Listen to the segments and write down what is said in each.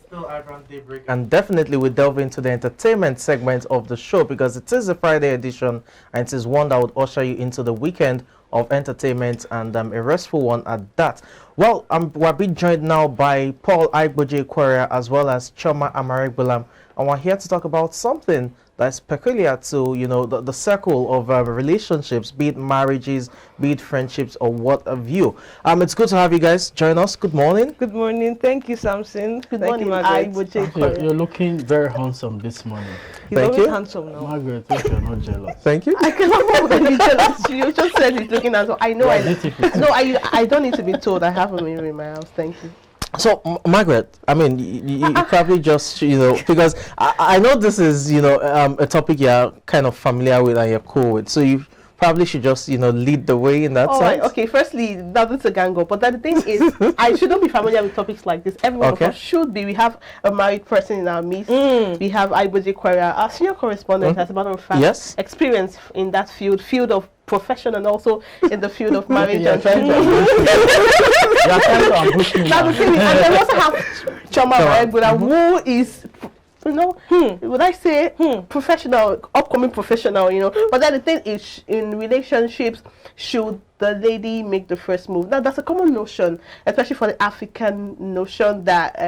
Still iBrand Daybreak, and definitely we delve into the entertainment segment of the show because it is a Friday edition and it is one that would usher you into the weekend of entertainment and a restful one at that. Well, we're being joined now by Paul Igboje Queria as well as Choma Amaregbulam, and we're here to talk about something that's peculiar to the circle of relationships, be it marriages, be it friendships, or what have you. It's good to have you guys join us. Good morning. Good morning. Thank you, Samson. Good Thank morning, you, You're looking very handsome this morning. He's Thank always you. handsome now. Margaret, hope you're not jealous. Thank you. I cannot believe you're jealous. You just said he's looking handsome. I know. I don't need to be told. I have a mirror in my house. Thank you. So, Margaret, I mean, you probably just, because I know this is, a topic you're kind of familiar with and you're cool with. So you probably should just, lead the way in that sense. Right, okay. Firstly, that's a gang up. But the thing is, I shouldn't be familiar with topics like this. Everyone of us should be. We have a married person in our midst. We have Igboje Queria, our senior correspondent, as a matter of fact, experience in that field of profession and also in the field of marriage and and then we also have Choma Amaregbulam, who is would I say professional, upcoming professional, but then the thing is, in relationships, should the lady make the first move? Now that's a common notion, especially for the African notion that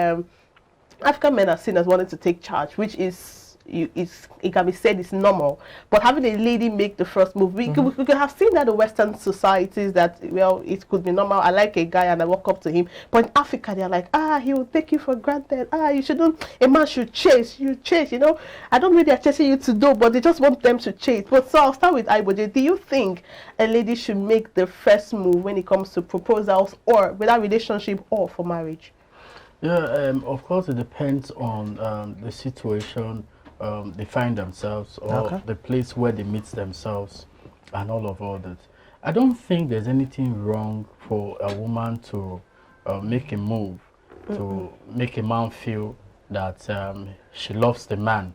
African men are seen as wanting to take charge, which is it can be said it's normal, but having a lady make the first move, we could have seen that in Western societies that, well, it could be normal. I like a guy and I walk up to him, but in Africa they're like, he will take you for granted. You shouldn't. A man should chase. You chase. I don't really are chasing you to do, but they just want them to chase. But so I'll start with Igboje. Do you think a lady should make the first move when it comes to proposals, or with a relationship, or for marriage? Yeah, of course it depends on the situation they find themselves, or the place where they meet themselves, and all that. I don't think there's anything wrong for a woman to make a move, to make a man feel that she loves the man.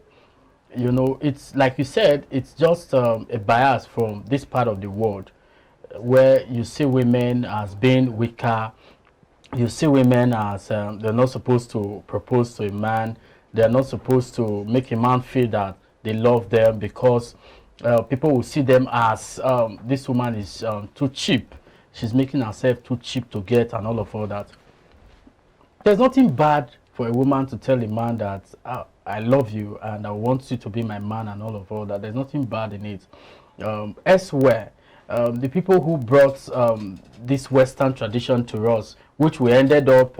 It's like you said, it's just a bias from this part of the world, where you see women as being weaker. You see women as they're not supposed to propose to a man. They're not supposed to make a man feel that they love them, because people will see them as this woman is too cheap. She's making herself too cheap to get, and all that. There's nothing bad for a woman to tell a man that I love you and I want you to be my man, and all that. There's nothing bad in it. Elsewhere, the people who brought this Western tradition to us, which we ended up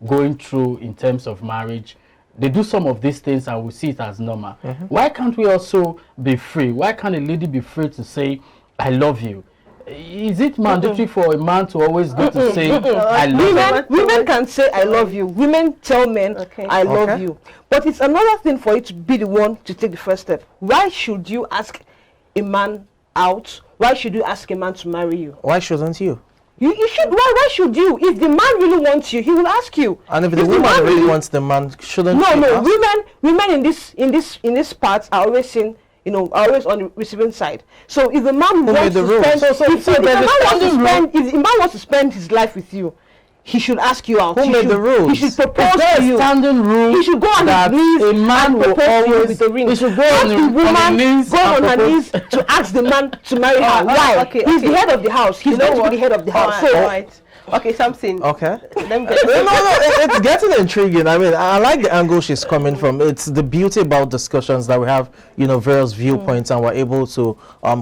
going through in terms of marriage, they do some of these things and we see it as normal. Why can't we also be free? Why can't a lady be free to say, I love you? Is it mandatory for a man to always go to say, I love you? Women can say, I love you. Women tell men, I love you. But it's another thing for you to be the one to take the first step. Why should you ask a man out? Why should you ask a man to marry you? Why shouldn't you? You should. Why should you? If the man really wants you, he will ask you. And if the woman really wants the man, shouldn't no, she no. ask? Women in this part are always seen, are always on the receiving side. So if the man wants to spend, if the man wants to spend his life with you, he should ask you out. Who made the rules? He should propose to you. Standing rule. He should go on his knees. A man will always. With the ring. He should go on his knees. Go on her knees to ask the man to marry her. Why? He's the head of the house. He's going to be the head of the house. So, okay, something. Okay. No, it's getting intriguing. I mean, I like the angle she's coming from. It's the beauty about discussions that we have, various viewpoints, and we're able to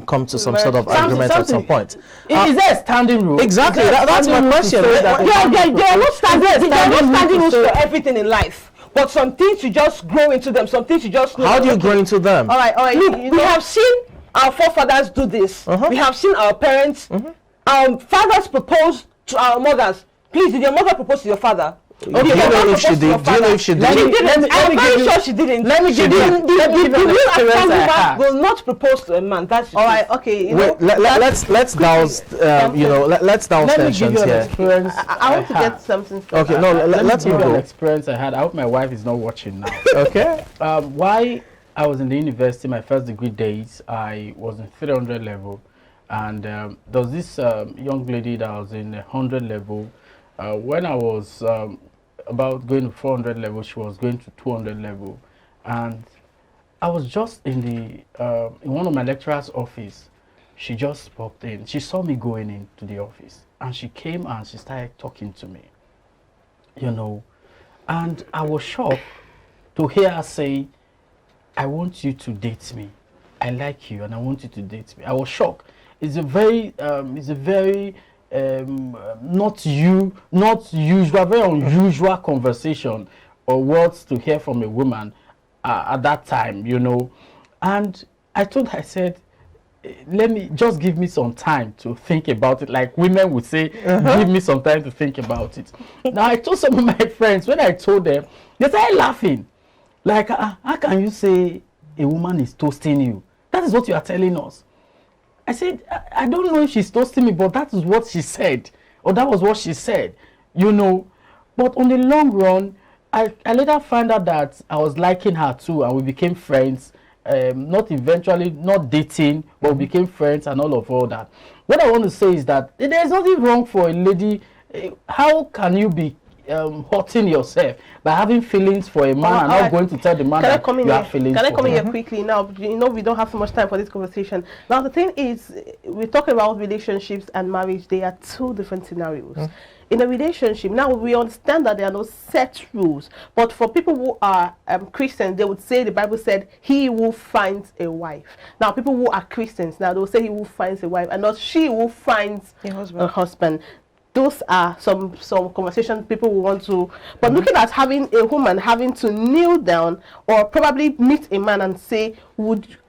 come to some sort of agreement at some point. Is there a standing rule? Exactly. That's my question. There are not standing rules for everything in life. But some things you just grow into them. Some things you just know. How do you grow into them? All right. Look, we have seen our forefathers do this. We have seen our parents. Fathers propose to our mothers. Please, did your mother propose to your father? Do you know if she did? Do you know if she did? I'm very sure she didn't. Let me give you an experience. Will not propose to a man. That's all right. Okay. Wait, let's douse let's douse tensions here. I want to get something. Okay, no, let's give you go. an experience I had. I hope my wife is not watching now. Okay. Why I was in the university, my first degree days, I was in 300 level, and there was this young lady that was in 100 level. When I was about going to 400 level. She was going to 200 level, and I was just in one of my lecturer's office. She just popped in. She saw me going into the office, and she came and she started talking to me, you know, and I was shocked to hear her say, "I want you to date me. I like you, and I want you to date me." I was shocked. It's a very not usual, very unusual conversation or words to hear from a woman at that time, you know. And I said, let me just give me some time to think about it, like women would say, give me some time to think about it. Now I told some of my friends, when I told them, they started laughing, like, how can you say a woman is toasting you? That is what you are telling us. I said, I don't know if she's toasting me, but that is what she said, or that was what she said, you know. But on the long run, I later found out that I was liking her too, and we became friends. Not dating, but we became friends and all that. What I want to say is that there is nothing wrong for a lady. How can you be hurting yourself by having feelings for a man and not going to tell the man that you have feelings for him? Can I come in here quickly now? You know, we don't have so much time for this conversation. Now, the thing is, we're talking about relationships and marriage. They are two different scenarios. In a relationship, now we understand that there are no set rules, but for people who are Christians, they would say the Bible said, "He who finds a wife." Now, people who are Christians, now they will say, "He who finds a wife," and not "she who finds a husband." Those are some conversations people will want to. But looking at having a woman having to kneel down or probably meet a man and say,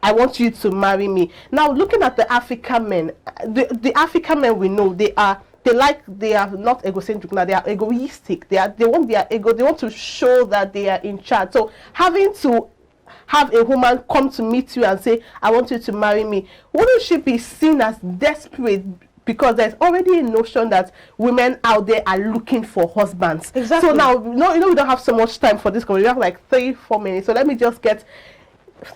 I want you to marry me. Now, looking at the African men, the African men we know, they are not egocentric now, they are egoistic. They want their ego, they want to show that they are in charge. So having to have a woman come to meet you and say, "I want you to marry me," wouldn't she be seen as desperate? Because there's already a notion that women out there are looking for husbands. Exactly. So now, we don't have so much time for this. We have like 3-4 minutes. So let me just get.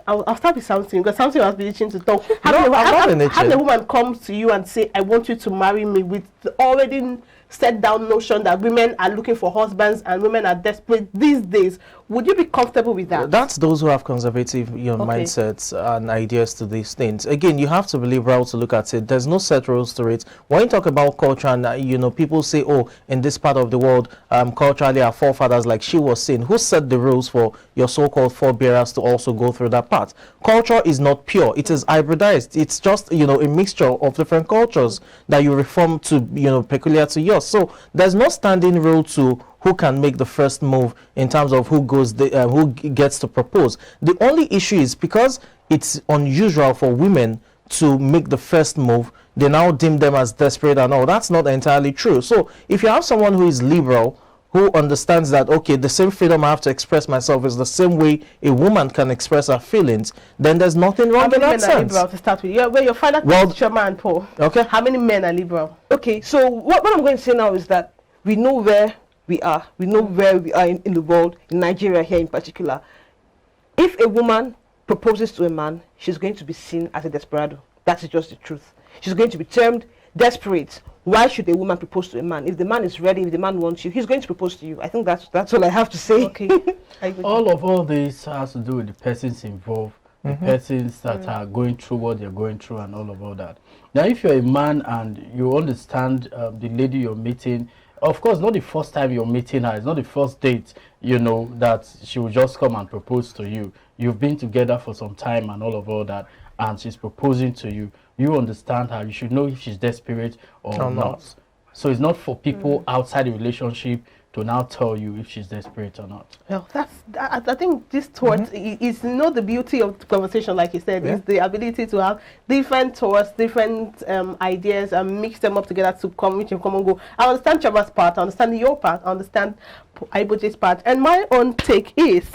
I'll start with something, because something was beginning to talk. Have the woman come to you and say, "I want you to marry me," with the already set down notion that women are looking for husbands and women are desperate these days. Would you be comfortable with that? That's those who have conservative mindsets and ideas to these things. Again, you have to be liberal to look at it. There's no set rules to it. When you talk about culture and people say, "Oh, in this part of the world, culturally our forefathers," like she was saying, who set the rules for your so-called forebearers to also go through that path? Culture is not pure. It is hybridized. It's just a mixture of different cultures that you reform to peculiar to yours. So there's no standing rule to who can make the first move in terms of who gets to propose. The only issue is because it's unusual for women to make the first move, they now deem them as desperate and all. That's not entirely true. So if you have someone who is liberal, who understands that, okay, the same freedom I have to express myself is the same way a woman can express her feelings, then there's nothing wrong in that sense. How many men are liberal to start with? Where your father is Chairman Paul. Okay. How many men are liberal? Okay, so what I'm going to say now is that we know where we are. We know where we are in the world, in Nigeria here in particular. If a woman proposes to a man, she's going to be seen as a desperado. That is just the truth. She's going to be termed desperate. Why should a woman propose to a man? If the man is ready, if the man wants you, he's going to propose to you. I think that's all I have to say. Okay. all this has to do with the persons involved, the persons that are going through what they're going through and all that. Now, if you're a man and you understand the lady you're meeting, of course, not the first time you're meeting her, it's not the first date, that she will just come and propose to you. You've been together for some time and all that, and she's proposing to you. You understand her. You should know if she's desperate or not. So it's not for people outside the relationship to now tell you if she's desperate or not. Well, I think this thought is not the beauty of the conversation, like you said, is the ability to have different thoughts, different ideas, and mix them up together to reach a common goal. I understand Chava's part, I understand your part, I understand Iboje's part, and my own take is,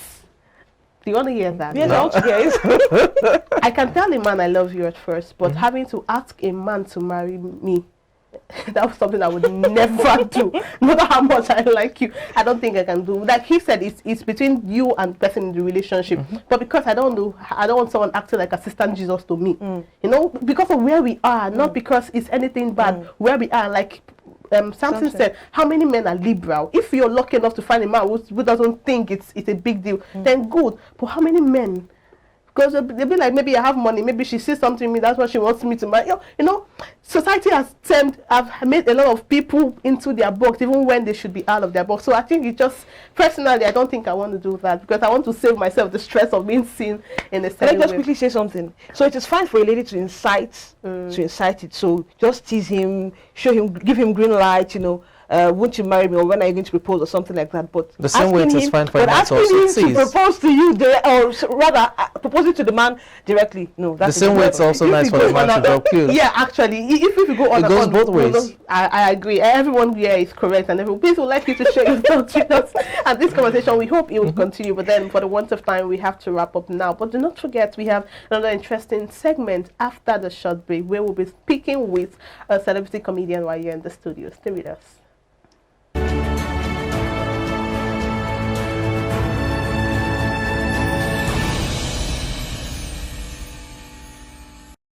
do you want to hear that? Yes, I want to hear it. I can tell a man I love you at first, but having to ask a man to marry me, that was something I would never do. No matter how much I like you, I don't think I can do. Like he said, it's between you and the person in the relationship. But because I don't want someone acting like assistant Jesus to me. Because of where we are, not because it's anything bad. Where we are, like Samson said, how many men are liberal? If you're lucky enough to find a man who doesn't think it's a big deal, then good. But how many men? Because they'll be like, maybe I have money, maybe she sees something in me, that's what she wants me to marry. You know, society has made a lot of people into their box, even when they should be out of their box. So I think it just, personally, I don't think I want to do that, because I want to save myself the stress of being seen in a certain way. Can I just quickly say something? So it is fine for a lady to incite it. So just tease him, show him, give him green light, you know. Won't you marry me, or when are you going to propose, or something like that? But the same way it is fine for a man to also tease. To propose to you, or rather proposing to the man directly. No, that's the same way. It's also nice for the man to drop clues. Yeah, actually, if you go on, it goes both ways. I agree. Everyone here is correct, and everyone, please would like you to share your thoughts with us. And this conversation, we hope it will continue. But then, for the want of time, we have to wrap up now. But do not forget, we have another interesting segment after the short break, where we'll be speaking with a celebrity comedian while you're in the studio. Stay with us.